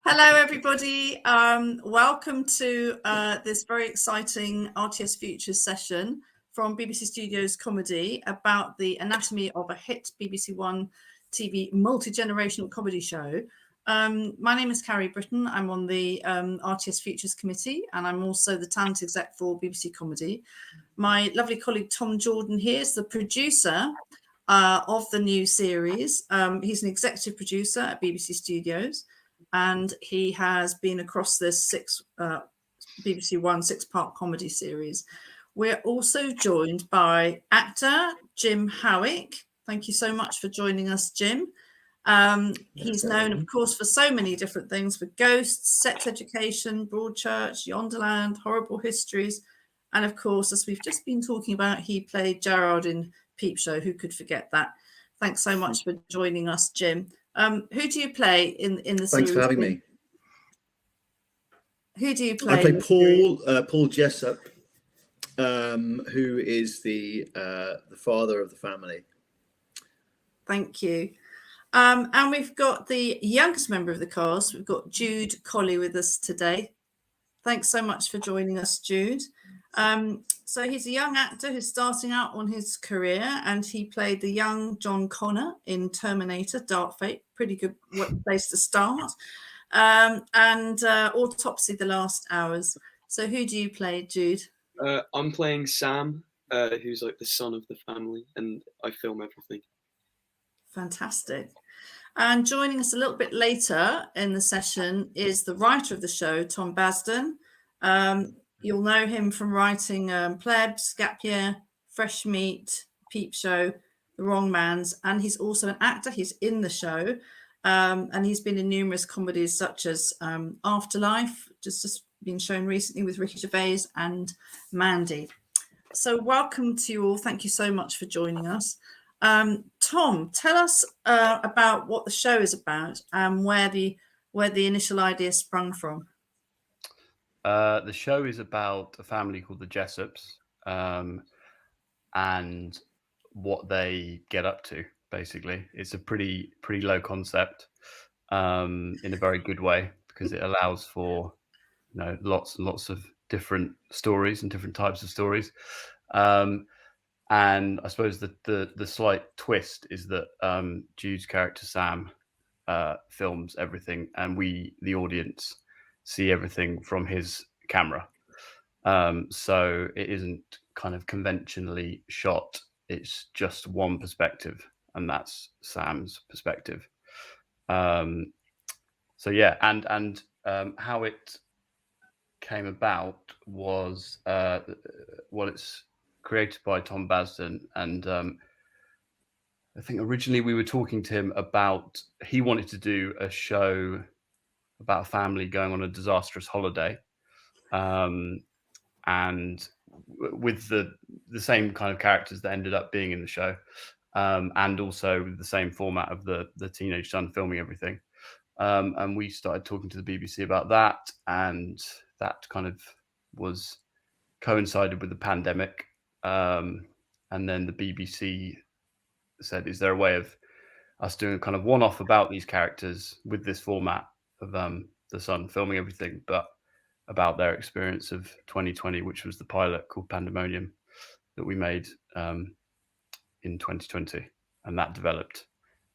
Hello, everybody. Welcome to this very exciting RTS Futures session from BBC Studios Comedy about the anatomy of a hit BBC One TV multi-generational comedy show. My name is Carrie, Britton. I'm on the RTS Futures Committee, and I'm also the talent exec for BBC Comedy. My lovely colleague Tom Jordan here is the producer of the new series. He's an executive producer at BBC Studios, and he has been across this BBC One six-part comedy series. We're also joined by actor Jim Howick. Thank you so much for joining us, Jim. He's known, of course, for so many different things, for Ghosts, Sex Education, Broadchurch, Yonderland, Horrible Histories, and of course, as we've just been talking about, he played Gerard in Peep Show. Who could forget that? Thanks so much for joining us, Jim. Who do you play in the series? Thanks for having me. Who do you play? I play Paul Jessup, who is the father of the family. Thank you. And we've got the youngest member of the cast. We've got Jude Collie with us today. Thanks so much for joining us, Jude. So he's a young actor who's starting out on his career, and he played the young John Connor in Terminator Dark Fate. Pretty good place to start. And Autopsy: The Last Hours. So who do you play, Jude? I'm playing Sam, who's like the son of the family, and I film everything. Fantastic. And joining us a little bit later in the session is the writer of the show, Tom Basden. You'll know him from writing Plebs, Gap Year, Fresh Meat, Peep Show, The Wrong Mans, and he's also an actor. He's in the show, and he's been in numerous comedies such as Afterlife, just been shown recently with Ricky Gervais, and Mandy. So welcome to you all. Thank you so much for joining us. Tom, tell us about what the show is about and where the initial idea sprung from. The show is about a family called the Jessups, and what they get up to. Basically, it's a pretty low concept, in a very good way, because it allows for lots and lots of different stories and different types of stories. And I suppose the slight twist is that Jude's character Sam films everything, and we, the audience, see everything from his camera. So it isn't kind of conventionally shot. It's just one perspective, and that's Sam's perspective. So yeah, and how it came about was it's created by Tom Basden, and I think originally we were talking to him about, he wanted to do a show about a family going on a disastrous holiday, and with the same kind of characters that ended up being in the show, and also with the same format of the teenage son filming everything. And we started talking to the BBC about that, and that kind of coincided with the pandemic. And then the BBC said, is there a way of us doing a kind of one-off about these characters with this format of the son filming everything, but about their experience of 2020, which was the pilot called Pandemonium that we made in 2020, and that developed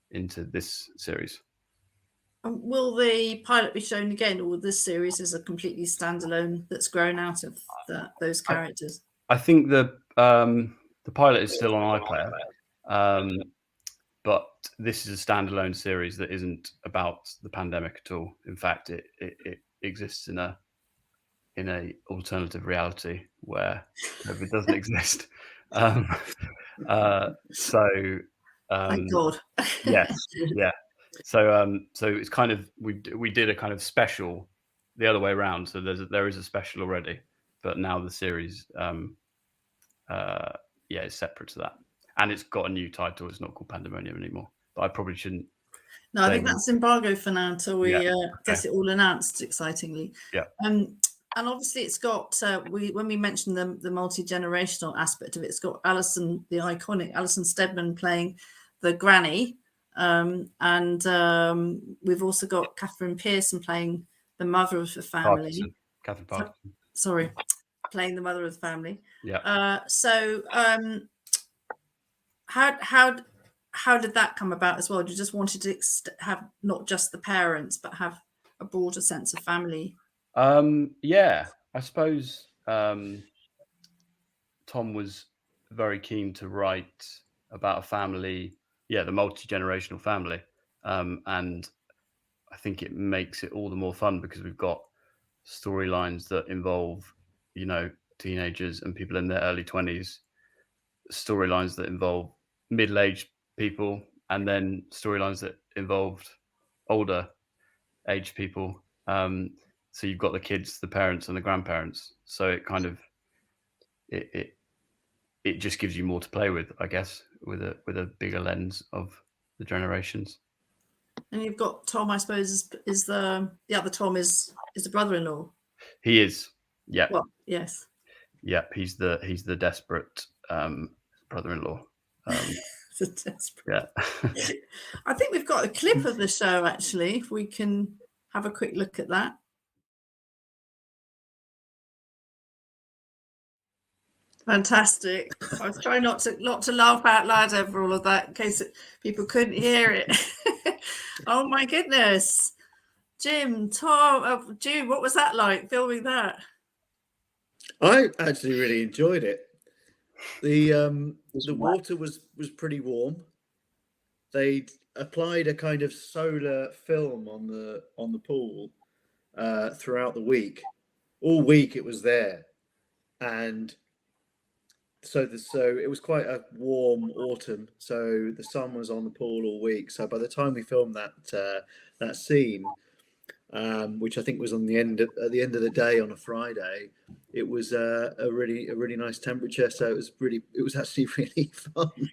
into this series. Will the pilot be shown again, or this series is a completely standalone that's grown out of those characters? I think the pilot is still on iPlayer, but this is a standalone series that isn't about the pandemic at all. In fact, it exists in a alternative reality where COVID doesn't exist. Thank God. Yes, yeah. So it's kind of, we did a kind of special the other way around. So there is a special already, but now the series is separate to that, and it's got a new title. It's not called Pandemonium anymore, but I probably shouldn't. No, I think that's embargo for now until we get it all announced. Excitingly, yeah. And obviously it's got when we mentioned the multi-generational aspect of it, it's got Alison, the iconic Alison Steadman, playing the granny, And we've also got Catherine Pearson playing the mother of the family. Catherine Parkinson. Sorry, playing the mother of the family. Yeah. How did that come about as well? You just wanted to have not just the parents, but have a broader sense of family? Yeah, I suppose Tom was very keen to write about a family, the multi-generational family, and I think it makes it all the more fun because we've got storylines that involve, teenagers and people in their early 20s, storylines that involve middle-aged people, and then storylines that involved older aged people. So you've got the kids, the parents, and the grandparents. So it kind of it just gives you more to play with, I guess, with a bigger lens of the generations. And you've got Tom, I suppose, is the other Tom is the brother-in-law. He is, yeah. Well, yes. Yeah, he's the desperate brother-in-law. Yeah. I think we've got a clip of the show, actually, if we can have a quick look at that. Fantastic. I was trying not to laugh out loud over all of that in case people couldn't hear it. Oh my goodness. Jim, Tom, Jude, what was that like, filming that? I actually really enjoyed it. The water was pretty warm. They'd applied a kind of solar film on the pool throughout the week. All week it was there, and so it was quite a warm autumn. So the sun was on the pool all week. So by the time we filmed that scene, which I think was at the end of the day on a Friday, it was a really nice temperature. So it was actually really fun.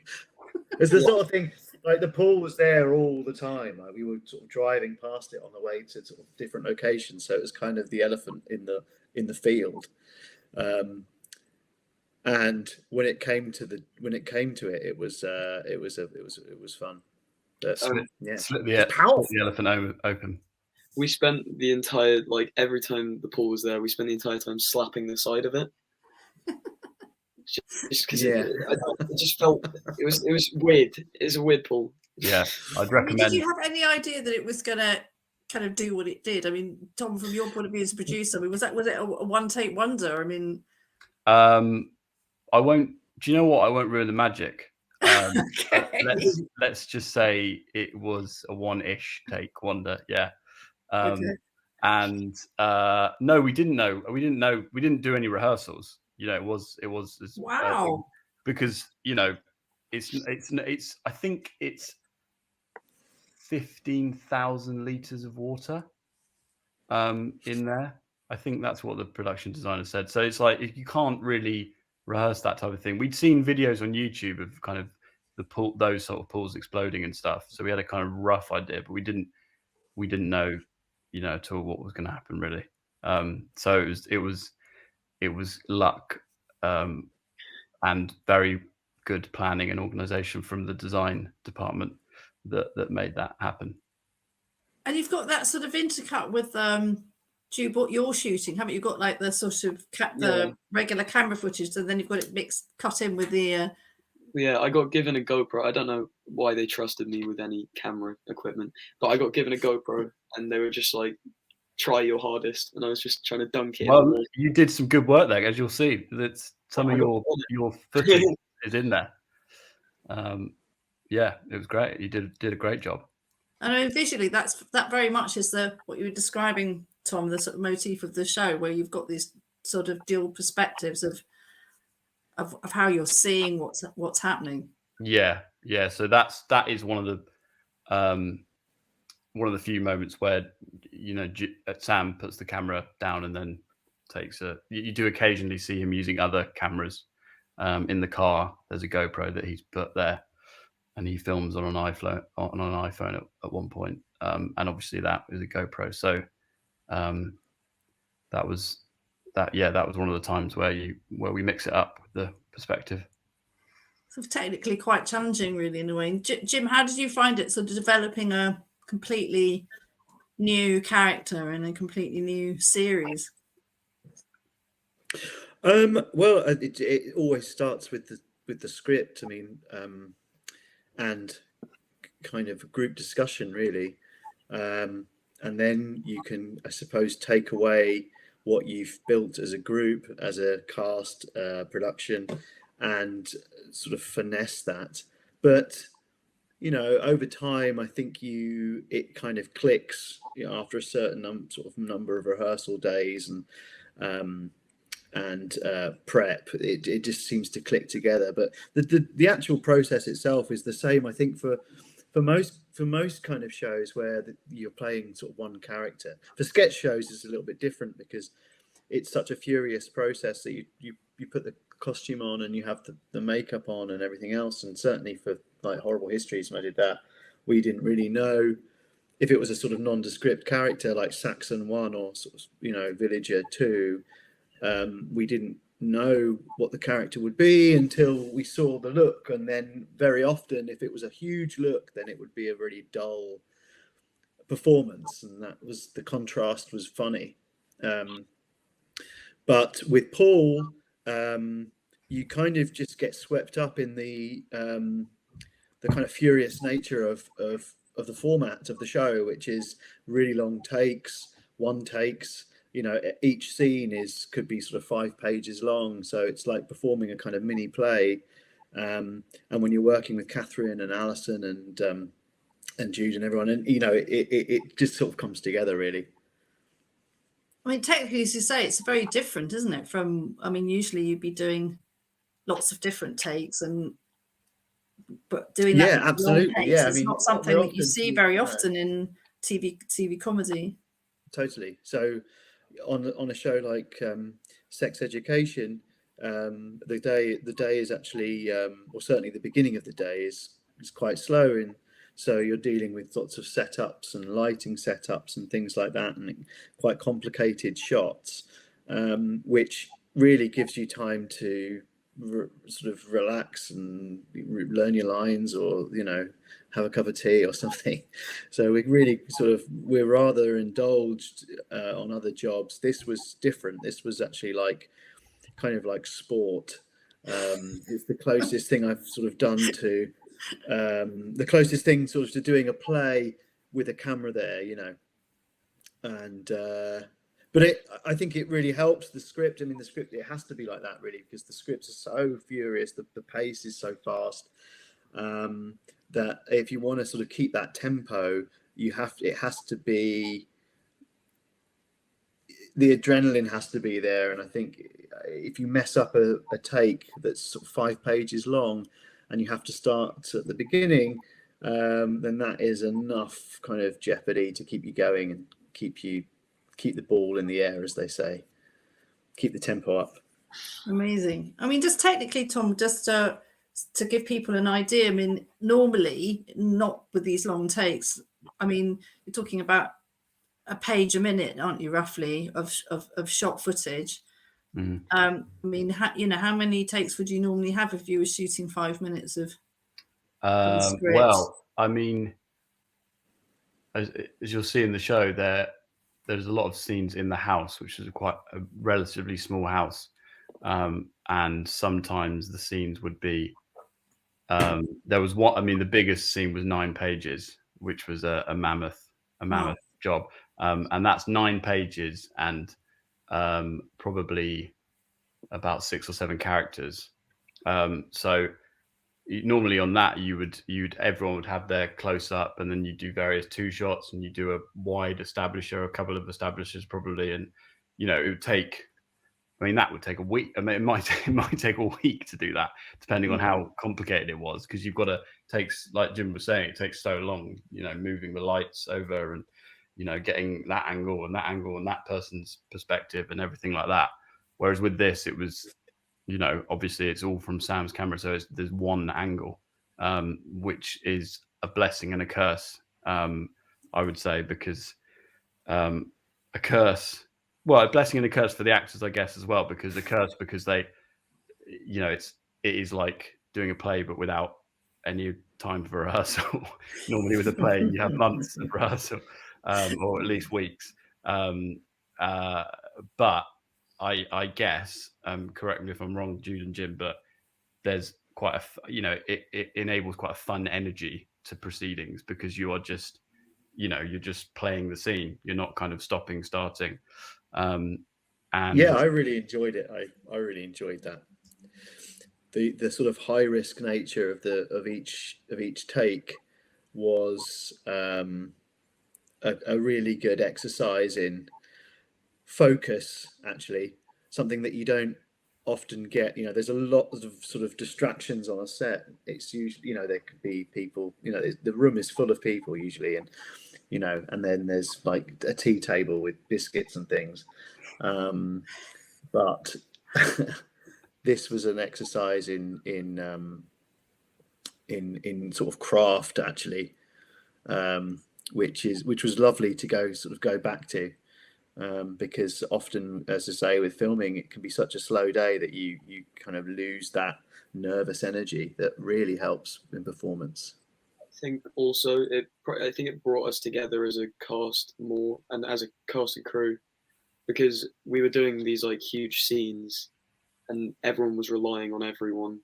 It's the sort of thing, like the pool was there all the time. Like we were sort of driving past it on the way to sort of different locations. So it was kind of the elephant in the field. And when it came to it, it was fun. But, Split the elephant open. We spent the entire, every time the pool was there, we spent the entire time slapping the side of it. Just because it just felt it was weird. It's a weird pool. Yeah, I'd recommend. Did you have any idea that it was gonna kind of do what it did? I mean, Tom, from your point of view as a producer, I mean, was it a one-take wonder? I mean, I won't. Do you know what? I won't ruin the magic. Okay. Let's just say it was a one-ish take wonder. Yeah. Okay. And no, we didn't know. We didn't do any rehearsals. It was Wow. because it's I think it's 15,000 liters of water in there. I think that's what the production designer said. So it's like you can't really rehearse that type of thing. We'd seen videos on YouTube of kind of those sort of pools exploding and stuff. So we had a kind of rough idea, but we didn't know, at all what was going to happen really. So it was luck and very good planning and organization from the design department that made that happen. And you've got that sort of intercut with Jude, what you're shooting, haven't you? Got like the sort of the regular camera footage, and then you've got it cut in with the. Yeah, I got given a GoPro. I don't know why they trusted me with any camera equipment, but I got given a GoPro, and they were just like, "Try your hardest," and I was just trying to dunk it. Well, you did some good work there, as you'll see. That's some of your footage is in there. Yeah, it was great. You did a great job. I mean, visually, that very much is what you were describing, Tom, the sort of motif of the show, where you've got these sort of dual perspectives of how you're seeing what's happening. Yeah. So that is one of the few moments where Sam puts the camera down and then takes you do occasionally see him using other cameras in the car. There's a GoPro that he's put there, and he films on an iPhone at one point, and obviously that is a GoPro. So that was one of the times where we mix it up with the perspective. sort of technically quite challenging, really, in a way. Jim, how did you find it, sort of developing a completely new character in a completely new series? Well, it always starts with the script. I mean, and kind of group discussion, really, and then you can, I suppose, take away what you've built as a group, as a cast, production, and sort of finesse that. But over time, I think it kind of clicks. After a certain sort of number of rehearsal days and prep, it just seems to click together. But the actual process itself is the same, I think, for most kind of shows where you're playing sort of one character. For sketch shows, it's a little bit different because it's such a furious process that you put the costume on and you have the makeup on and everything else. And certainly for like Horrible Histories, when I did that, we didn't really know if it was a sort of nondescript character like Saxon 1 or sort of Villager 2. We didn't know what the character would be until we saw the look, and then very often, if it was a huge look, then it would be a really dull performance, and the contrast was funny. But with Paul, you kind of just get swept up in the kind of furious nature of the format of the show, which is really long takes, one takes. Each scene could be sort of 5 pages long, so it's like performing a kind of mini play. And when you're working with Catherine and Alison and Jude and everyone, and it just sort of comes together, really. I mean, technically, as you say, it's very different, isn't it? Usually you'd be doing lots of different takes, but doing that, yeah, absolutely, takes, yeah. it's not something that you see very often in TV comedy. Totally. So, on a show like Sex Education, the day is actually, or certainly the beginning of the day is quite slow, and so you're dealing with lots of setups and lighting setups and things like that, and quite complicated shots, which really gives you time to sort of relax and learn your lines, or have a cup of tea or something. So we're rather indulged on other jobs. This was different. This was actually kind of like sport. It's the closest thing I've sort of done to the closest thing sort of to doing a play with a camera there, and but I think it really helps the script. I mean, the script, it has to be like that, really, because the scripts are so furious, the pace is so fast, that if you want to sort of keep that tempo, it has to be, the adrenaline has to be there. And I think if you mess up a take that's sort of 5 pages long and you have to start at the beginning, then that is enough kind of jeopardy to keep you going and keep the ball in the air, as they say, keep the tempo up. Amazing. I mean, just technically, Tom, just to give people an idea, I mean, normally, not with these long takes, I mean, you're talking about a page a minute, aren't you, roughly, of shot footage? Mm. I mean, how many takes would you normally have if you were shooting 5 minutes of script? Well, I mean, as you'll see in the show, there's a lot of scenes in the house, which is quite a relatively small house, and sometimes the scenes would be. There was one. I mean, the biggest scene was 9 pages, which was a mammoth job, and that's 9 pages and probably about 6 or 7 characters. So normally on that, everyone would have their close up, and then you do various 2 shots, and you do a wide establisher, a couple of establishers probably, and it would take. I mean, that would take a week. I mean, it might take a week to do that, depending on how complicated it was, because you've got to like Jim was saying, it takes so long, moving the lights over and, getting that angle and that person's perspective and everything like that. Whereas with this, it was, obviously it's all from Sam's camera. So there's one angle, which is a blessing and a curse, I would say, because a curse, well, a blessing and a curse for the actors, I guess, as well, because a curse because they, it is like doing a play but without any time for rehearsal. Normally with a play you have months of rehearsal, or at least weeks. But I guess, correct me if I'm wrong, Jude and Jim, but there's quite a, it enables quite a fun energy to proceedings, because you are just, you're just playing the scene. You're not kind of stopping, starting. And yeah, I really enjoyed it. I really enjoyed that. The sort of high risk nature of each take was a really good exercise in focus, actually, something that you don't often get. There's a lot of sort of distractions on a set. It's usually, there could be people, the room is full of people usually, and and then there's like a tea table with biscuits and things, but this was an exercise in sort of craft, actually, which was lovely to go back to. Because often, as I say, with filming, it can be such a slow day that you kind of lose that nervous energy that really helps in performance. I think also it brought us together as a cast more, and as a cast and crew, because we were doing these like huge scenes, and everyone was relying on everyone.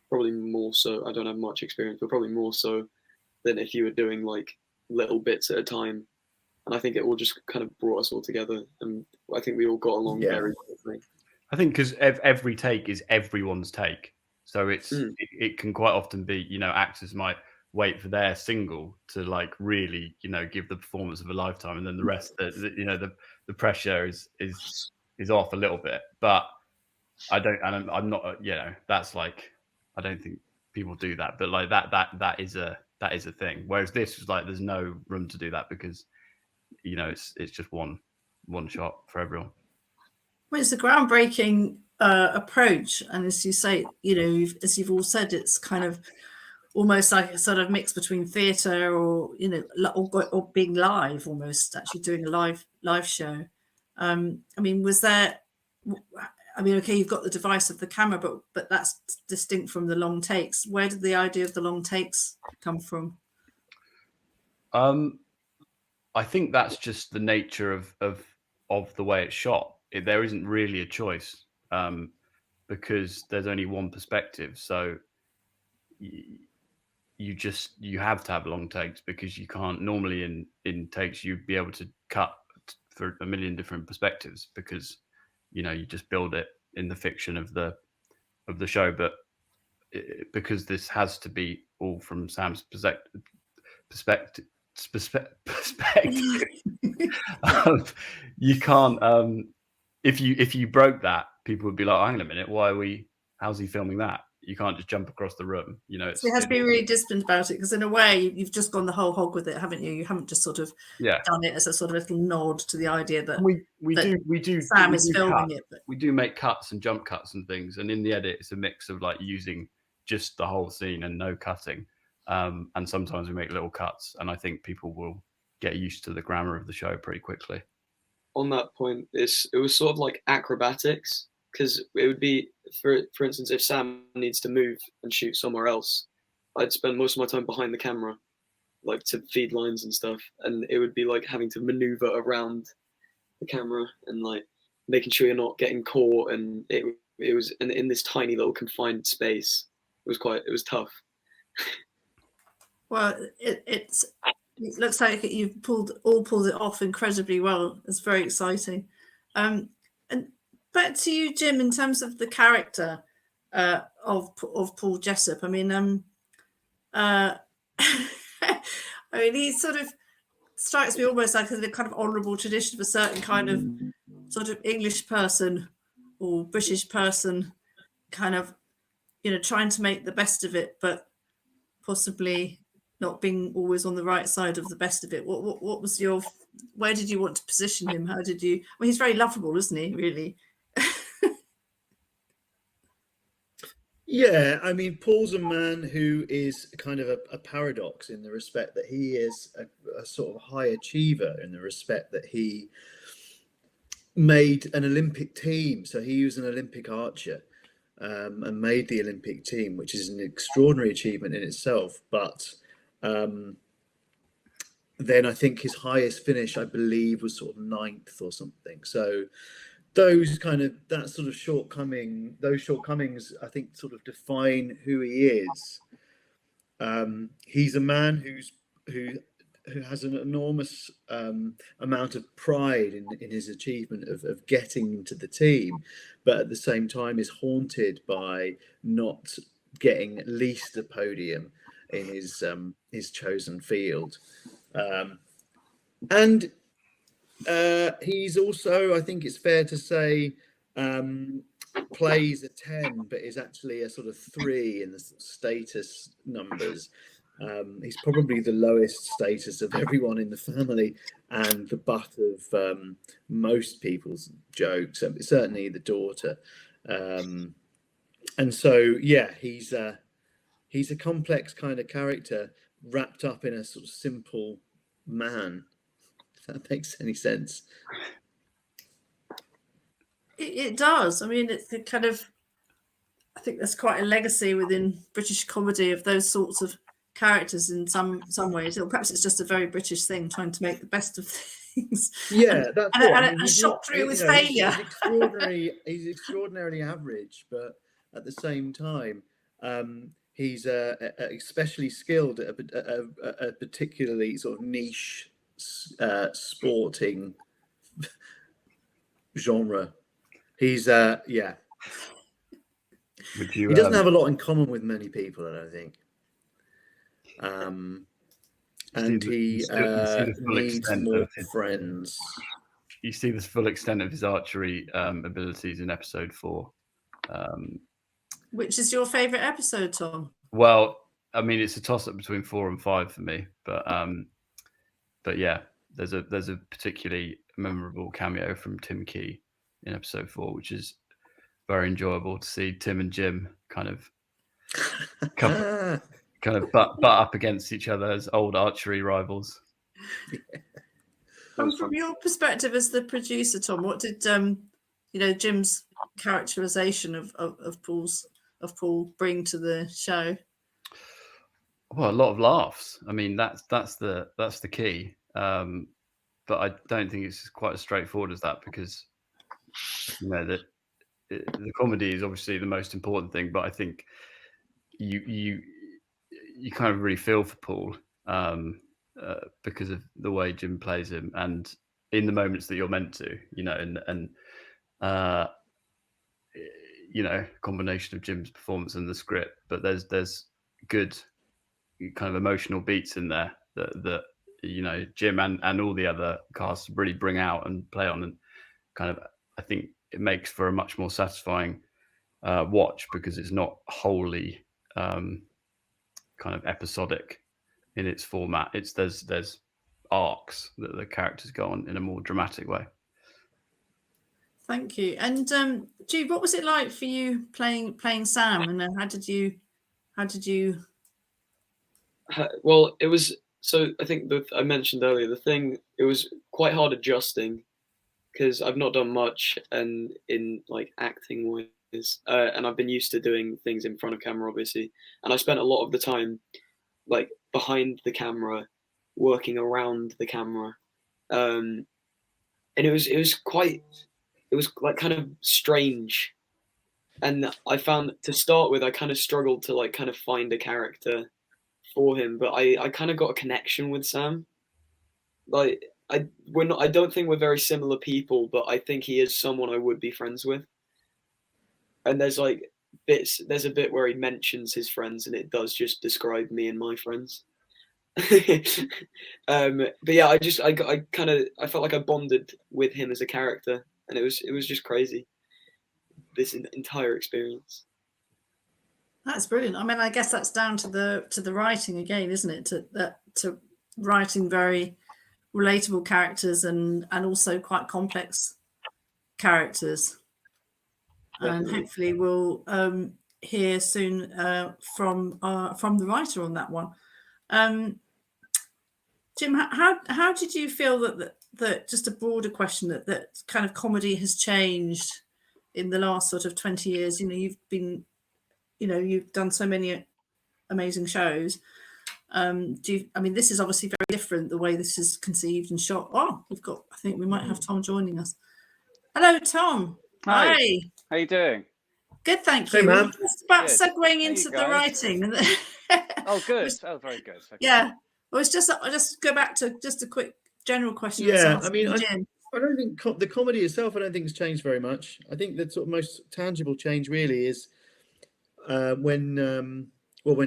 Probably more so. I don't have much experience, but probably more so than if you were doing like little bits at a time. And I think it all just kind of brought us all together, and I think we all got along very quickly. I think because every take is everyone's take, so it can quite often be, actors might wait for their single to like really, give the performance of a lifetime, and then the rest, the pressure is off a little bit. But I'm not, that's like, I don't think people do that, but like that is a thing. Whereas this was like, there's no room to do that, because it's just one shot for everyone. Well, it's a groundbreaking approach, and as you say, as you've all said, it's kind of almost like a sort of mix between theatre or or being live, almost actually doing a live show. Was there? Okay, you've got the device of the camera, but that's distinct from the long takes. Where did the idea of the long takes come from? I think that's just the nature of the way it's shot. There isn't really a choice, because there's only one perspective. So you have to have long takes, because you can't normally in takes you'd be able to cut for a million different perspectives, because you just build it in the fiction of the show. But because this has to be all from Sam's perspective, you can't, if you broke that, people would be like, hang on a minute, how's he filming that? You can't just jump across the room, So it has to be really disciplined about it, because in a way you've just gone the whole hog with it, haven't you? You haven't just sort of done it as a sort of little nod to the idea that we do Sam is filming it. But we do make cuts and jump cuts and things, and in the edit it's a mix of like using just the whole scene and no cutting, and sometimes we make little cuts, and I think people will get used to the grammar of the show pretty quickly. On that point, it was sort of like acrobatics, because it would be, for instance, if Sam needs to move and shoot somewhere else, I'd spend most of my time behind the camera, like to feed lines and stuff, and it would be like having to maneuver around the camera and like making sure you're not getting caught, and it was in this tiny little confined space. It was tough. Well, it looks like you've pulled it off incredibly well. It's very exciting. And back to you, Jim, in terms of the character of Paul Jessup. He sort of strikes me almost like a kind of honourable tradition of a certain kind of sort of English person or British person, kind of, trying to make the best of it, but possibly not being always on the right side of the best of it. What was where did you want to position him? How did you? Well, he's very lovable, isn't he? Really. Yeah, Paul's a man who is kind of a paradox, in the respect that he is a sort of high achiever, in the respect that he made an Olympic team. So he was an Olympic archer. and made the Olympic team, which is an extraordinary achievement in itself. But then I think his highest finish, I believe, was sort of 9th or something. So those shortcomings, I think, sort of define who he is. He's a man who has an enormous amount of pride in his achievement of getting into the team, but at the same time is haunted by not getting at least a podium in his chosen field. And he's also, I think it's fair to say, plays a 10, but is actually a sort of 3 in the status numbers. He's probably the lowest status of everyone in the family and the butt of most people's jokes, certainly the daughter. And so, yeah, he's a complex kind of character wrapped up in a sort of simple man, if that makes any sense. It does. I mean, it's kind of, I think there's quite a legacy within British comedy of those sorts of characters in some ways, or perhaps it's just a very British thing, trying to make the best of things. Yeah, that's it. And shot through with failure. He's extraordinarily average, but at the same time, he's especially skilled at a particularly sort of niche sporting genre. He's yeah. He doesn't have a lot in common with many people, I don't think. And he needs more friends. You see the full extent of his archery abilities in episode 4. Which is your favourite episode, Tom? Well, I mean, it's a toss-up between 4 and 5 for me, but yeah, there's a particularly memorable cameo from Tim Key in episode 4, which is very enjoyable to see Tim and Jim kind of butt up against each other as old archery rivals. And from your perspective as the producer, Tom, what did Jim's characterization of Paul bring to the show? Well, a lot of laughs. I mean, that's the key. But I don't think it's quite as straightforward as that, because the comedy is obviously the most important thing, but I think you kind of really feel for Paul because of the way Jim plays him, and in the moments that you're meant to, combination of Jim's performance and the script, but there's good kind of emotional beats in there that Jim and all the other casts really bring out and play on, and kind of, I think it makes for a much more satisfying watch, because it's not wholly kind of episodic in its format. There's arcs that the characters go on in a more dramatic way. Thank you. And Jude, what was it like for you playing Sam, and how did you well, it was, so I think that I mentioned earlier, it was quite hard adjusting, because I've not done much and in like acting ways, and I've been used to doing things in front of camera, obviously, and I spent a lot of the time like behind the camera, working around the camera, and it was like kind of strange, and I found, to start with, I kind of struggled to like kind of find a character for him, but I kind of got a connection with Sam. Like, I don't think we're very similar people, but I think he is someone I would be friends with. And there's a bit where he mentions his friends, and it does just describe me and my friends. But yeah, I felt like I bonded with him as a character, and it was just crazy, this entire experience. That's brilliant. I mean, I guess that's down to the writing again, isn't it? To writing very relatable characters and also quite complex characters. And hopefully we'll hear soon from the writer on that one. Jim, how did you feel that just a broader question, that kind of comedy has changed in the last sort of 20 years. You've been, you've done so many amazing shows. This is obviously very different, the way this is conceived and shot. I think we might have Tom joining us. Hello, Tom. Hi. Hi. How you doing? Good, thank Hey, you. ma'am. We're just about Good. segueing Hey, into the guys. writing. Oh, good. Oh, very good. Okay. Yeah. Well, it's I'll just go back to just a quick general question. Yeah, I don't think the comedy itself, I don't think has changed very much. I think the sort of most tangible change really is when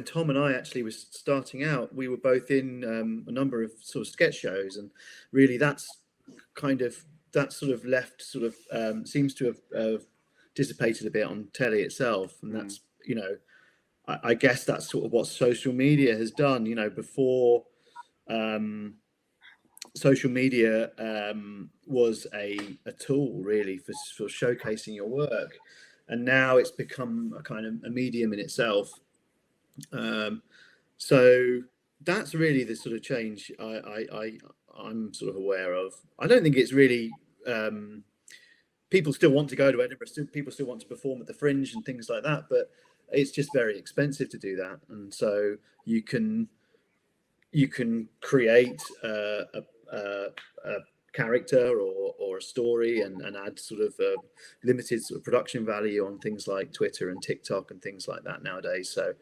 Tom and I actually was starting out, we were both in a number of sort of sketch shows, and really that sort of left seems to have dissipated a bit on telly itself, and that's I guess that's sort of what social media has done. Before social media was a tool really for showcasing your work, and now it's become a kind of a medium in itself. So that's really the sort of change I'm sort of aware of. I don't think it's really people still want to go to Edinburgh, people still want to perform at the Fringe and things like that, but it's just very expensive to do that. And so you can create a character or a story and add sort of limited sort of production value on things like Twitter and TikTok and things like that nowadays. So,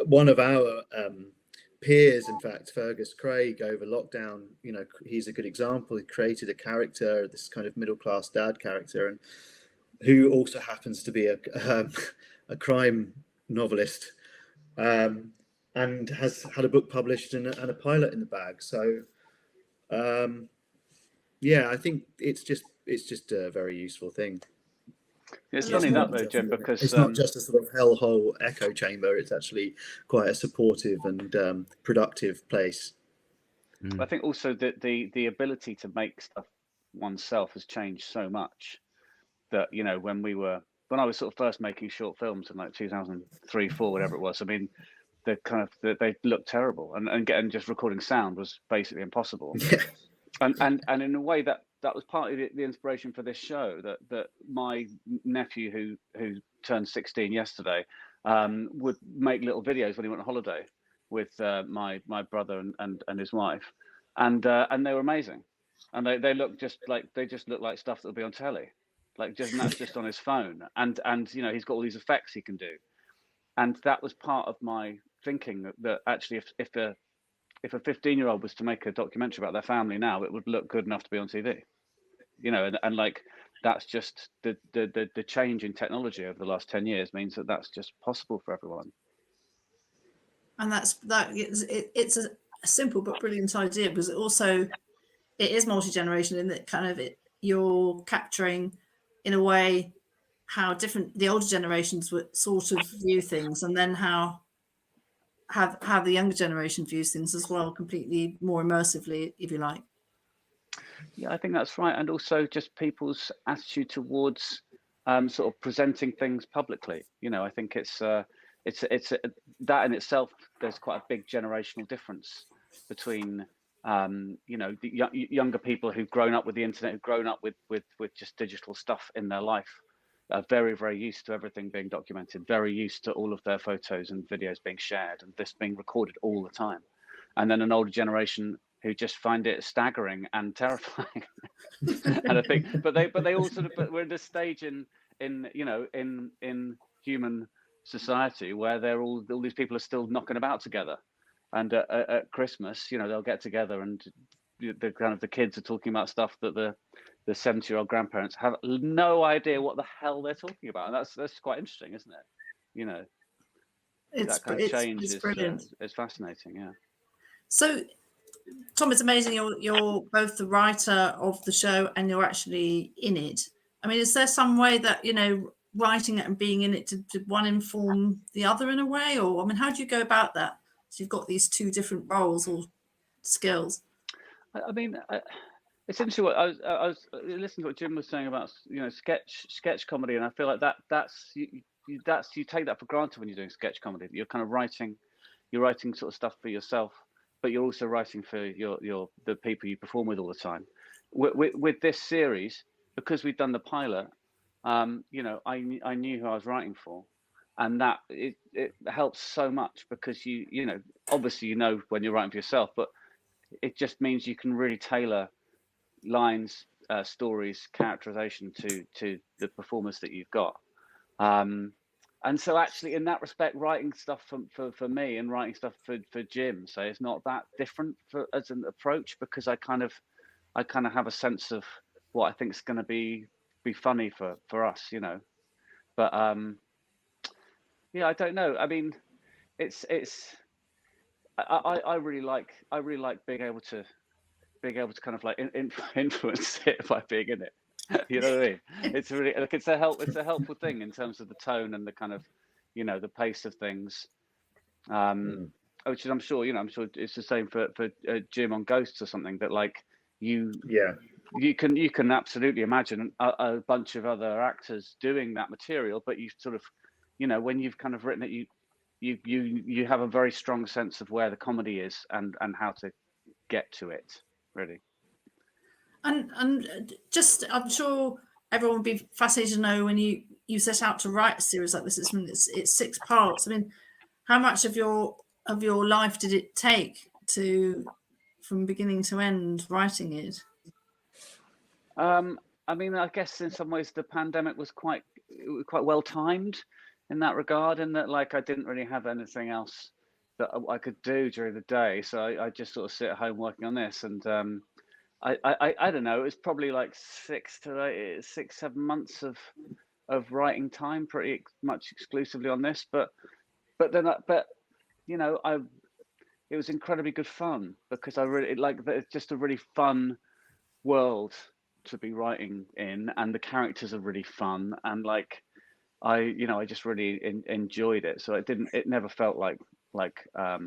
one of our peers, in fact, Fergus Craig, over lockdown, he's a good example. He created a character, this kind of middle-class dad character, and who also happens to be a crime novelist, and has had a book published and a pilot in the bag. So, I think it's just a very useful thing. It's funny that though, Jim, because it's not just a sort of hellhole echo chamber. It's actually quite a supportive and productive place. I think also that the ability to make stuff oneself has changed so much that when I was sort of first making short films in like 2003, 4, whatever it was. I mean, they looked terrible, and just recording sound was basically impossible. Yeah. And in a way that was partly the inspiration for this show, that my nephew who turned 16 yesterday would make little videos when he went on holiday with my brother and his wife, and they were amazing, and they just look like stuff that would be on telly, and that's just on his phone, and he's got all these effects he can do, and that was part of my thinking that actually if a 15-year-old was to make a documentary about their family now, it would look good enough to be on TV, and like that's just the change in technology over the last 10 years means that that's just possible for everyone. And it's a simple but brilliant idea, because it is multi-generation in that kind of you're capturing in a way how different the older generations would sort of view things, and then how the younger generation views things as well, completely more immersively, if you like. Yeah, I think that's right, and also just people's attitude towards sort of presenting things publicly. I think it's that in itself. There's quite a big generational difference between the younger people who've grown up with the internet, who've grown up with just digital stuff in their life, are very, very used to everything being documented, very used to all of their photos and videos being shared and this being recorded all the time. And then an older generation who just find it staggering and terrifying. And I think, but they all sort of, but we're at this stage in human society where all these people are still knocking about together. And at Christmas, they'll get together, and the kids are talking about stuff that the 70-year-old grandparents have no idea what the hell they're talking about, and that's quite interesting, isn't it? That kind of change is brilliant. It's fascinating, yeah. So, Tom, it's amazing. You're both the writer of the show and you're actually in it. I mean, is there some way that writing it and being in it to one inform the other in a way, or I mean, how do you go about that? So you've got these two different roles or skills. I mean, it's interesting. What I was listening to what Jim was saying about sketch comedy, and I feel like that's you take that for granted when you're doing sketch comedy. You're kind of writing sort of stuff for yourself, but you're also writing for the people you perform with all the time. With this series, because we've done the pilot, you know, I knew who I was writing for, and that it helps so much because you know, obviously you know when you're writing for yourself, but it just means you can really tailor lines, stories, characterization to the performance that you've got. And so actually in that respect, writing stuff for me and writing stuff for Jim, so it's not that different as an approach, because I kind of have a sense of what I think is going to be funny for us, you know. But yeah, I don't know. I mean, it's I really like being able to kind of like influence it by being in it. You know what I mean? It's really like it's a helpful thing in terms of the tone and the kind of, you know, the pace of things. Which is, I'm sure it's the same for Jim on Ghosts or something, that like you can absolutely imagine a bunch of other actors doing that material, but you sort of, you know, when you've kind of written it, you have a very strong sense of where the comedy is and how to get to it, really. And just, I'm sure everyone would be fascinated to know, when you set out to write a series like this, it's 6 parts. I mean, how much of your life did it take from beginning to end writing it? I mean, I guess in some ways the pandemic was quite well timed in that regard, in that like I didn't really have anything else that I could do during the day, so I just sort of sit at home working on this, and I don't know, it was probably like 6-7 months of writing time, pretty much exclusively on this, but you know, it was incredibly good fun, because I really it's just a really fun world to be writing in, and the characters are really fun, and like I just really enjoyed it, so it never felt like a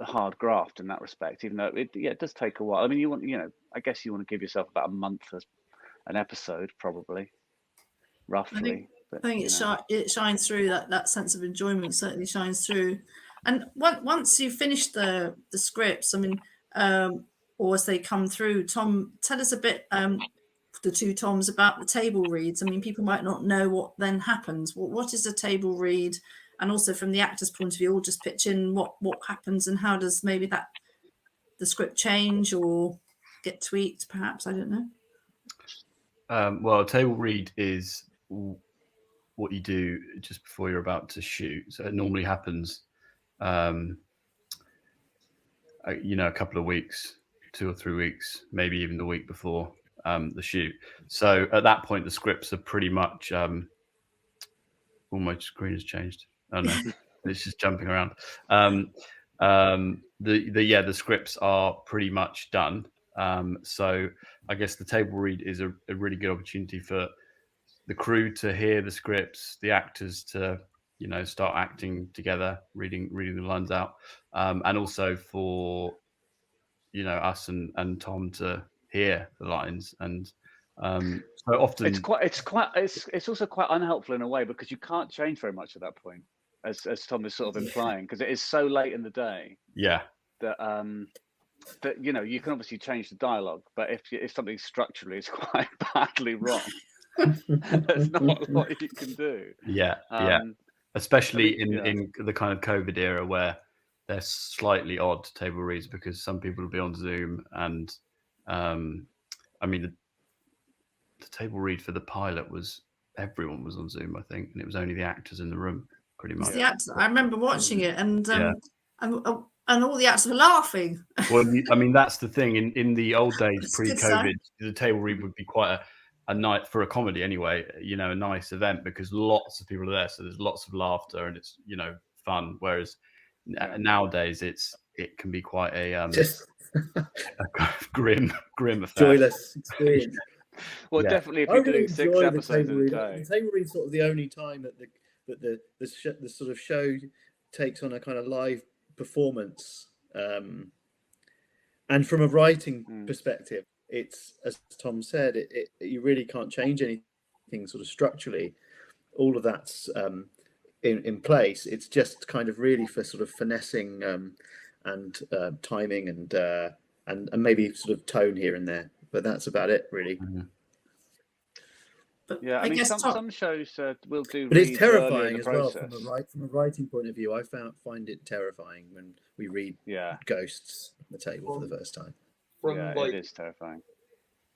hard graft in that respect, even though it does take a while. I mean, I guess you want to give yourself about a month as an episode, probably, roughly. I think it shines through, that sense of enjoyment certainly shines through. And once you finish the scripts, I mean, or as they come through, Tom, tell us a bit, the 2 Toms, about the table reads. I mean, people might not know what then happens. What is a table read? And also from the actor's point of view, all just pitch in what happens, and how does maybe the script change or get tweaked, perhaps, I don't know. Well, a table read is what you do just before you're about to shoot. So it normally happens, a couple of weeks, 2 or 3 weeks, maybe even the week before the shoot. So at that point, the scripts are pretty much. My screen has changed. I don't know. It's just jumping around. The scripts are pretty much done. So I guess the table read is a really good opportunity for the crew to hear the scripts, the actors to, start acting together, reading the lines out, and also for, us and Tom to hear the lines. And so often it's also quite unhelpful in a way, because you can't change very much at that point, as Tom is sort of implying, because it is so late in the day. Yeah. That you can obviously change the dialogue, but if something structurally is quite badly wrong, there's not a lot you can do. Yeah. Especially in the kind of COVID era where they're slightly odd table reads, because some people will be on Zoom, and the table read for the pilot was everyone was on Zoom, I think, and it was only the actors in the room, pretty much. I remember watching it, and all the actors were laughing. Well, that's the thing. In the old days, pre-COVID, the table read would be quite a night for a comedy anyway. A nice event, because lots of people are there, so there's lots of laughter and it's fun. Whereas nowadays, it can be quite a kind of grim affair. Joyless experience. Well, definitely if you're doing 6 episodes in a day. The table read's sort of the only time that the sort of show takes on a kind of live performance, and from a writing perspective, it's, as Tom said, you really can't change anything sort of structurally. All of that's in place. It's just kind of really for sort of finessing and timing and maybe sort of tone here and there, but that's about it, really. But Yeah, I mean, guess some shows will do. But it's reads early in terrifying the as well process. from a writing point of view. I find it terrifying when we read ghosts on the table for the first time. It is terrifying.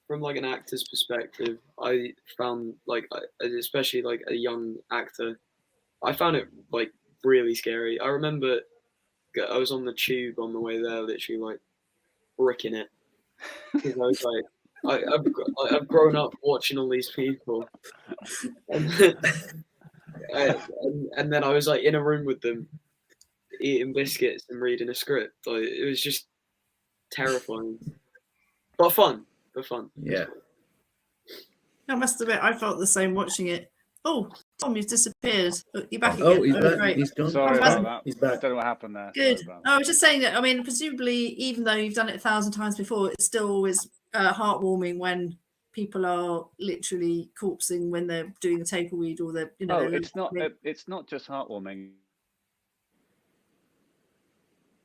From like an actor's perspective, I found like, especially like a young actor, I found it like really scary. I remember I was on the tube on the way there, literally like bricking it, because I was like, I've grown up watching all these people, and then I was like in a room with them, eating biscuits and reading a script. Like, it was just terrifying, but fun. Yeah. I must admit, I felt the same watching it. Oh, Tom, you've disappeared. You're back again. Oh, he's back. Great. He's gone. Sorry about that. He's back. I don't know what happened there. Good. I was just saying that, I mean, presumably, even though you've done it 1,000 times before, it's still always heartwarming when people are literally corpsing when they're doing a table read or they're, you know. It's not just heartwarming.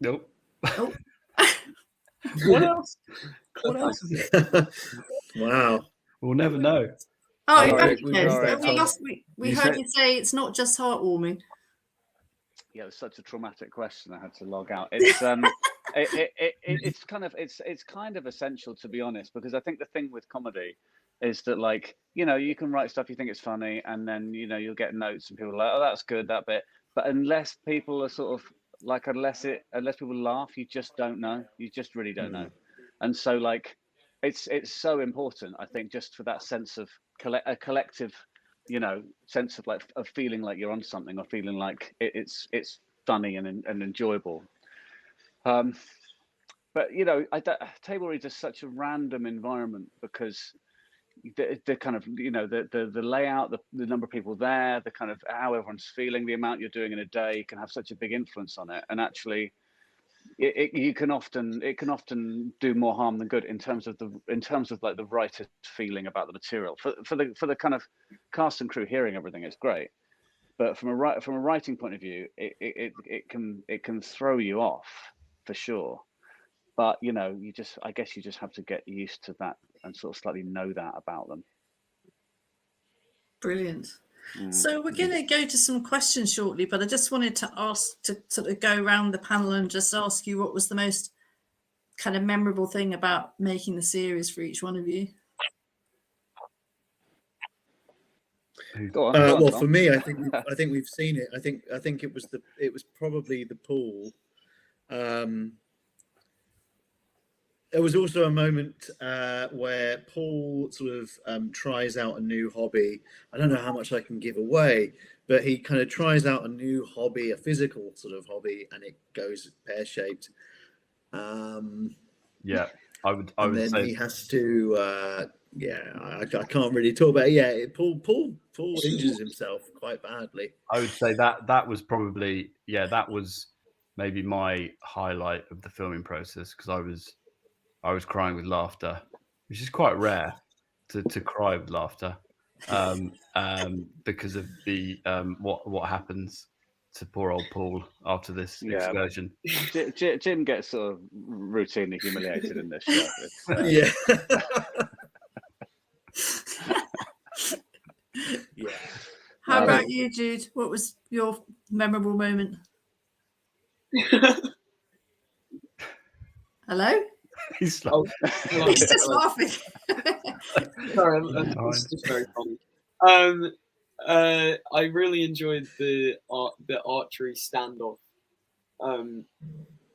Nope. Oh. What else? What else? Wow. We'll never know. Oh, Sorry, we heard you say it's not just heartwarming. Yeah, it was such a traumatic question. I had to log out. It's it's kind of essential, to be honest, because I think the thing with comedy is that, like, you know, you can write stuff you think it's funny, and then, you know, you'll get notes and people are like, oh, that's good, that bit. But unless people are sort of like, unless people laugh, you just don't know. You just really don't know. And so, like, it's so important, I think, just for that sense of a collective, you know, sense of like of feeling like you're on something, or feeling like it's funny and enjoyable. But you know, table reads are such a random environment, because the kind of, you know, the layout, the number of people there, the kind of how everyone's feeling, the amount you're doing in a day can have such a big influence on it. And actually, it can often do more harm than good in terms of like the writer's feeling about the material. For the kind of cast and crew hearing everything, it's great, but from a writing point of view, it can throw you off for sure. But you know, I guess you just have to get used to that and sort of slightly know that about them. Brilliant. So we're going to go to some questions shortly, but I just wanted to ask, to sort of go around the panel and just ask you what was the most kind of memorable thing about making the series for each one of you. Well, for me, I think we've seen it. I think it was probably the pool. There was also a moment where Paul sort of tries out a new hobby. I don't know how much I can give away, but he kind of tries out a new hobby, a physical sort of hobby, and it goes pear-shaped. Yeah, I would then say he has to. I can't really talk about it. Yeah, Paul injures himself quite badly. I would say that was probably, that was maybe my highlight of the filming process, because I was crying with laughter, which is quite rare to cry with laughter, because of the what happens to poor old Paul after this excursion. Jim gets sort of routinely humiliated in this show. Yeah. Yeah. How about you, Jude? What was your memorable moment? Hello? He's just laughing. Sorry, it's just very funny. I really enjoyed the archery standoff.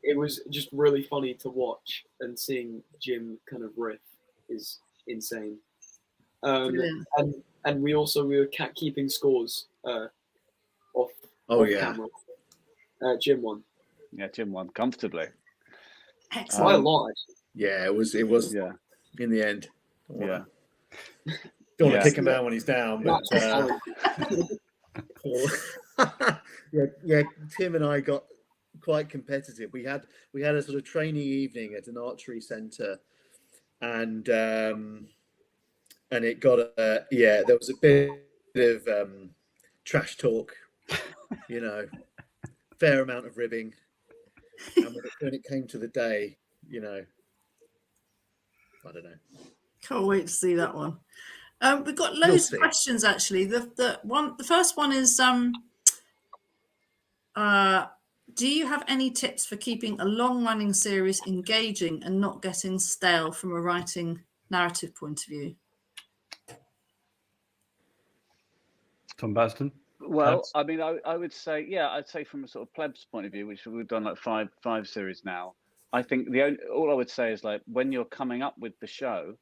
It was just really funny to watch, and seeing Jim kind of riff is insane. And we were keeping scores off camera. Jim won. Yeah, Jim won comfortably. Excellent. Quite a lot. Yeah, it was. Yeah. In the end. Don't want to kick him out when he's down, but Tim and I got quite competitive. We had a sort of training evening at an archery centre, and it got there was a bit of trash talk, you know, fair amount of ribbing, and when it came to the day, you know, I don't know. Can't wait to see that one. We've got loads of questions actually. The first one is do you have any tips for keeping a long-running series engaging and not getting stale from a writing narrative point of view? Tom Baston? Well, Plebs? I mean, I would say, yeah, I'd say from a sort of plebs point of view, which we've done like five series now. I think all I would say is like when you're coming up with the show,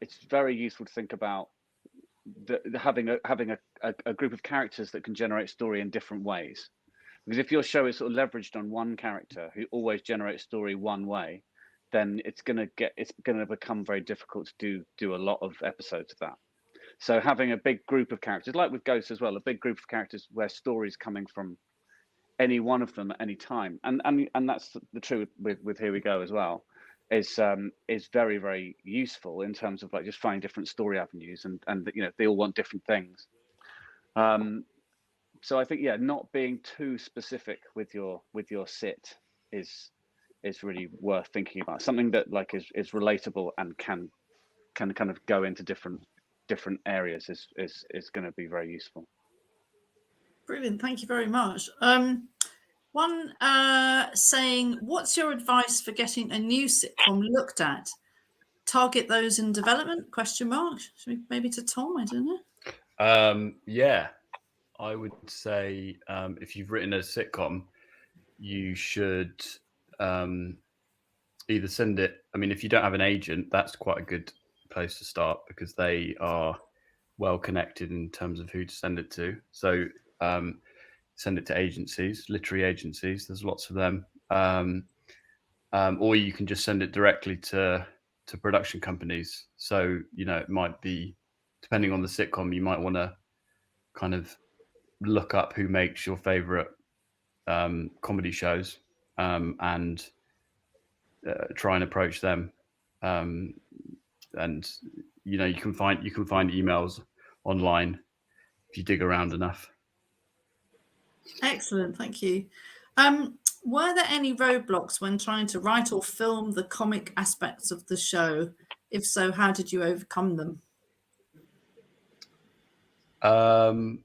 it's very useful to think about having a group of characters that can generate story in different ways. Because if your show is sort of leveraged on one character who always generates story one way, then it's going to become very difficult to do a lot of episodes of that. So having a big group of characters, like with Ghosts as well, a big group of characters where stories coming from any one of them at any time, and that's the truth with Here We Go as well, is very, very useful in terms of like just finding different story avenues, and you know, they all want different things. So I think, yeah, not being too specific with your sit is really worth thinking about. Something that like is relatable and can kind of go into different areas is going to be very useful. Brilliant, thank you very much. One saying, what's your advice for getting a new sitcom looked at? Target those in development? Should we, maybe to Tom? I don't know. Yeah, I would say if you've written a sitcom, you should either send it. I mean, if you don't have an agent, that's quite a good place to start because they are well connected in terms of who to send it to. So send it to agencies, literary agencies. There's lots of them. Or you can just send it directly to production companies. So, you know, it might be, depending on the sitcom, you might want to kind of look up who makes your favorite comedy shows and try and approach them. And you know, you can find emails online if you dig around enough. Excellent, thank you. Were there any roadblocks when trying to write or film the comic aspects of the show? If so, how did you overcome them? I mean,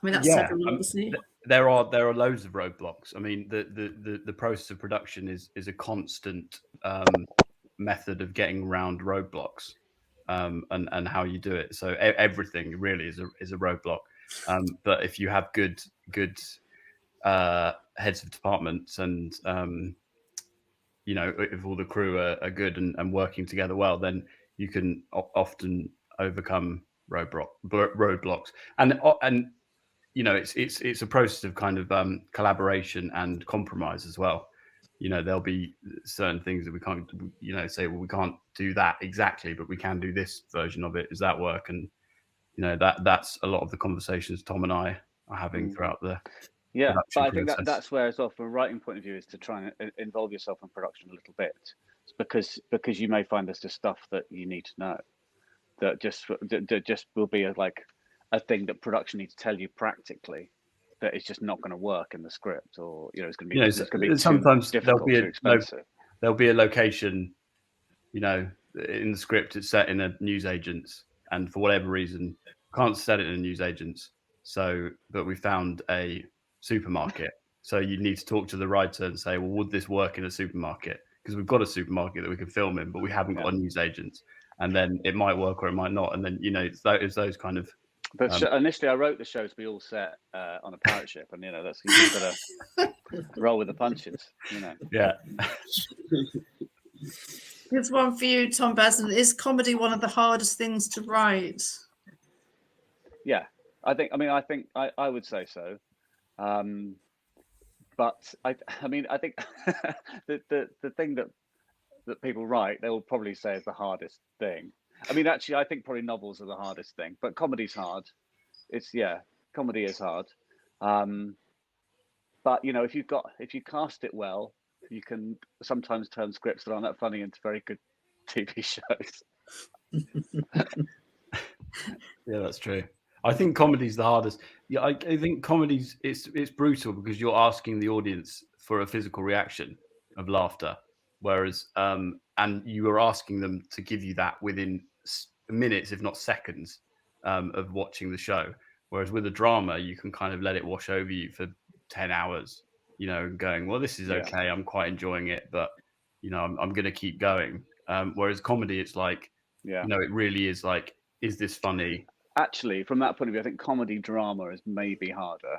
that's several, obviously. There are loads of roadblocks. I mean, the process of production is a constant method of getting around roadblocks, and how you do it. So everything really is a roadblock. But if you have good heads of departments and you know, if all the crew are good and working together well, then you can often overcome roadblocks. And you know, it's a process of kind of collaboration and compromise as well. You know, there'll be certain things that we can't, you know, say, well, we can't do that exactly, but we can do this version of it. Does that work? And you know, that's a lot of the conversations Tom and I are having throughout the but I think process. that's where, as well, from a writing point of view, is to try and involve yourself in production a little bit, because you may find there's just stuff that you need to know that just will be a thing that production needs to tell you practically that it's just not going to work in the script, or you know, it's going to be sometimes too difficult, too expensive. There'll be a location, you know, in the script it's set in a newsagent's, and for whatever reason can't set it in a newsagent's. So, but we found a supermarket. So you need to talk to the writer and say, well, would this work in a supermarket? Because we've got a supermarket that we can film in, but we haven't got a newsagent. And then it might work or it might not. And then, you know, it's those kind of. But initially, I wrote the show to be all set on a pirate ship, and you know, that's, you've got to roll with the punches. You know. Yeah. Here's one for you, Tom Basden. Is comedy one of the hardest things to write? Yeah, I think I would say so. But I think the thing that people write, they will probably say is the hardest thing. I mean, actually, I think probably novels are the hardest thing, but comedy's hard. Comedy is hard. But you know, if you cast it well, you can sometimes turn scripts that aren't that funny into very good TV shows. Yeah, that's true. I think comedy's the hardest. Yeah, I think comedy's it's brutal because you're asking the audience for a physical reaction of laughter, whereas and you are asking them to give you that within minutes, if not seconds, of watching the show. Whereas with a drama, you can kind of let it wash over you for 10 hours, you know, and going, well, this is okay. I'm quite enjoying it, but, you know, I'm going to keep going. Whereas comedy, it's like, you know, it really is like, is this funny? Actually, from that point of view, I think comedy drama is maybe harder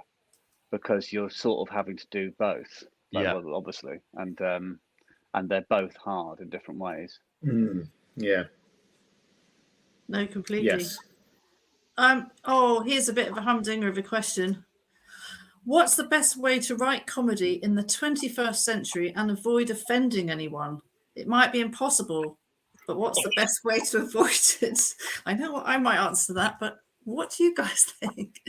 because you're sort of having to do both. Like, well, obviously, and they're both hard in different ways. Yeah. No, completely. Yes. Here's a bit of a humdinger of a question. What's the best way to write comedy in the 21st century and avoid offending anyone? It might be impossible, but what's the best way to avoid it? I know I might answer that, but what do you guys think?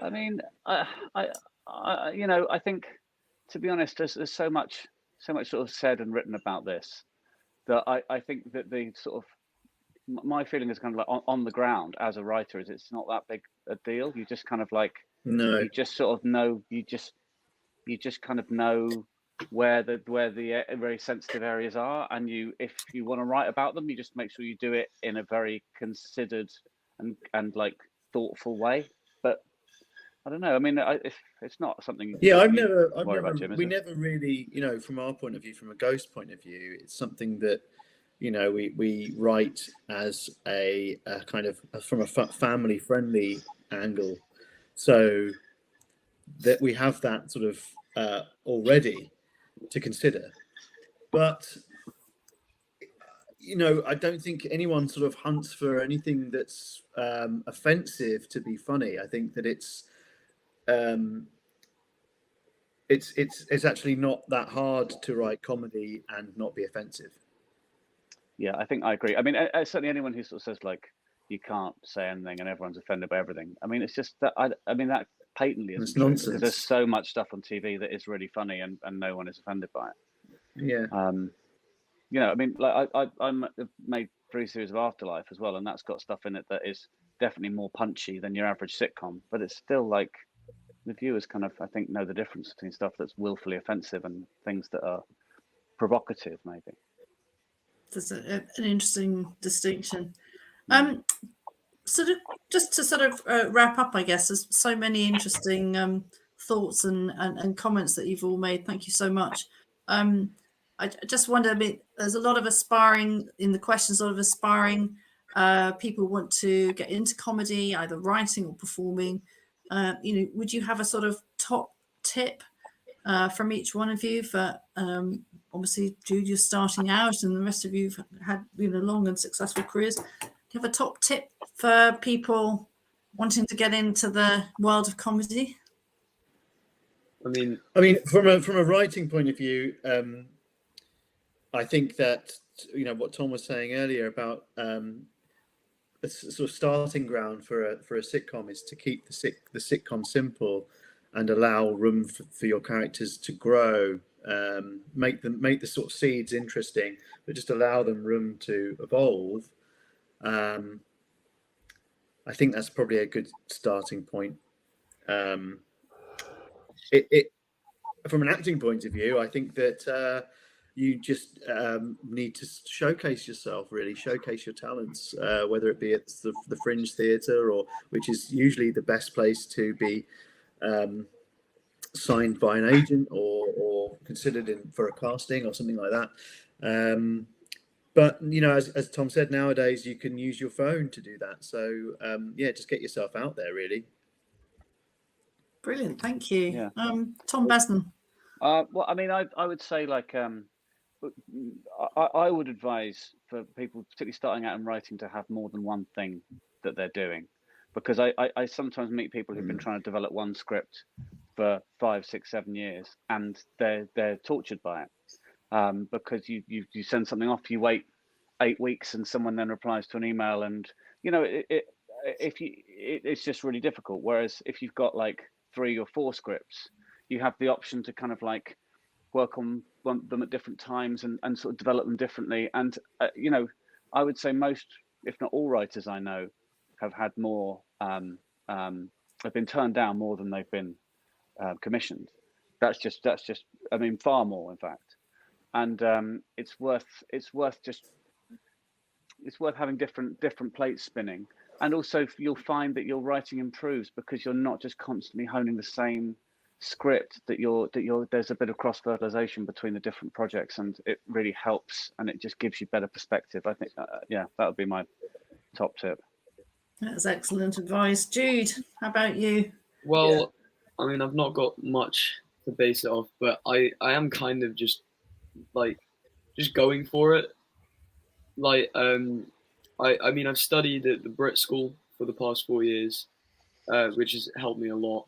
I mean, you know, I think, to be honest, there's so much sort of said and written about this that I think that the sort of, my feeling is kind of like on the ground as a writer is it's not that big a deal. You just kind of like, you just sort of know, you just kind of know where the very sensitive areas are, and if you want to write about them, you just make sure you do it in a very considered and like thoughtful way. But I don't know. I mean, it's not something. Yeah, we never really, you know, from our point of view, from a ghost point of view, it's something that, you know, we write as a kind of from a family friendly angle, so that we have that sort of already to consider. But, you know, I don't think anyone sort of hunts for anything that's offensive to be funny. I think that it's actually not that hard to write comedy and not be offensive. Yeah, I think I agree. I mean, certainly anyone who sort of says like you can't say anything and everyone's offended by everything. I mean, it's just that I mean that patently isn't true, because there's so much stuff on TV that is really funny and no one is offended by it. Yeah. You know, I mean, like I made 3 series of Afterlife as well, and that's got stuff in it that is definitely more punchy than your average sitcom, but it's still like the viewers kind of, I think, know the difference between stuff that's willfully offensive and things that are provocative, maybe. That's an interesting distinction. Sort of just to sort of wrap up, I guess there's so many interesting thoughts and comments that you've all made. Thank you so much. I just wonder, I mean, there's a lot of aspiring in the questions, a lot of aspiring people want to get into comedy, either writing or performing. You know, would you have a sort of top tip from each one of you for obviously Jude, you're starting out, and the rest of you've had, you know, long and successful careers. Do you have a top tip for people wanting to get into the world of comedy? I mean, from a writing point of view, I think that, you know, what Tom was saying earlier about a sort of starting ground for a sitcom is to keep the sitcom simple and allow room for your characters to grow, make the sort of seeds interesting, but just allow them room to evolve. I think that's probably a good starting point. It from an acting point of view, I think that you just need to showcase yourself, really showcase your talents, whether it be at the Fringe Theatre, or which is usually the best place to be signed by an agent or considered for a casting or something like that. But, you know, as Tom said, nowadays you can use your phone to do that. So, yeah, just get yourself out there, really. Brilliant. Thank you. Yeah. Tom Besnan. Well, I mean, I would say, like, I would advise for people, particularly starting out in writing, to have more than one thing that they're doing. Because I sometimes meet people who've been trying to develop one script for 5, 6, 7 years, and they're tortured by it. Because you send something off, you wait 8 weeks, and someone then replies to an email, and you know it's just really difficult. Whereas if you've got like 3 or 4 scripts, you have the option to kind of like work on them at different times and sort of develop them differently. And you know, I would say most, if not all, writers I know have had more have been turned down more than they've been commissioned. That's just I mean, far more, in fact. and it's worth having different plates spinning. And also you'll find that your writing improves because you're not just constantly honing the same script, that there's a bit of cross fertilization between the different projects, and it really helps, and it just gives you better perspective. I think that would be my top tip. That's excellent advice. Jude, how about you? Well, I mean, I've not got much to base it off, but I am kind of just going for it. Like, I mean, I've studied at the Brit School for the past 4 years, which has helped me a lot.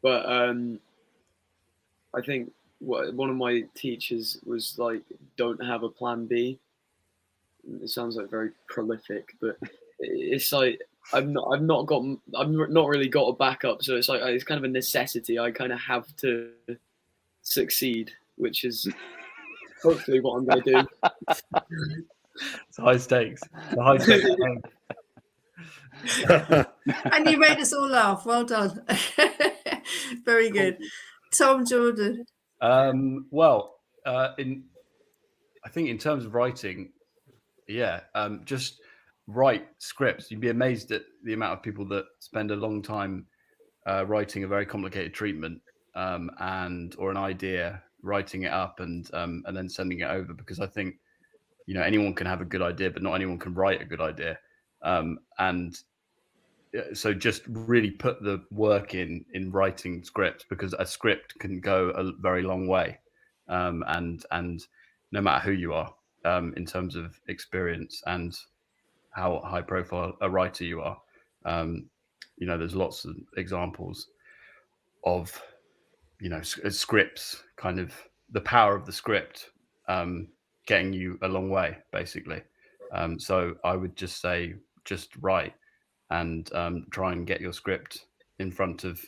But I think one of my teachers was like, "Don't have a plan B." It sounds like very prolific, but it's like I've not really got a backup, so it's like it's kind of a necessity. I kind of have to succeed, which is hopefully what I'm going to do. It's high stakes. The high stakes. And you made us all laugh. Well done. Very good. Tom, Jordan. I think in terms of writing, just write scripts. You'd be amazed at the amount of people that spend a long time writing a very complicated treatment or an idea, writing it up and then sending it over, because I think anyone can have a good idea, but not anyone can write a good idea. So just really put the work in writing scripts, because a script can go a very long way. And no matter who you are, in terms of experience and how high profile a writer you are, there's lots of examples of, scripts, kind of the power of the script, getting you a long way, basically. So I would just say, just write and try and get your script in front of,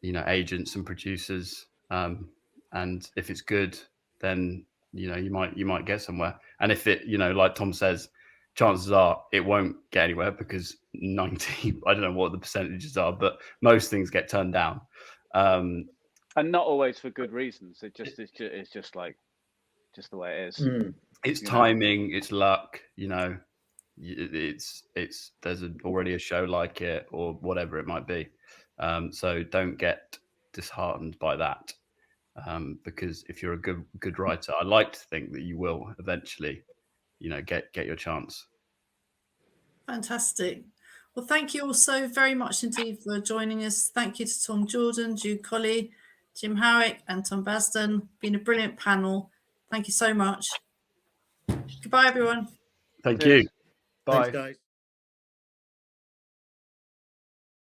agents and producers. And if it's good, then, you might get somewhere. And if it, like Tom says, chances are it won't get anywhere, because 90, I don't know what the percentages are, but most things get turned down. And not always for good reasons. It's just the way it is. It's timing, it's luck, it's there's already a show like it, or whatever it might be. So don't get disheartened by that, because if you're a good writer, I like to think that you will eventually, get your chance. Fantastic. Well, thank you all so very much indeed for joining us. Thank you to Tom Jordan, Jude Collie, Jim Howick, and Tom Basden. Been a brilliant panel. Thank you so much. Goodbye, everyone. Thank you. Bye. Thanks, guys.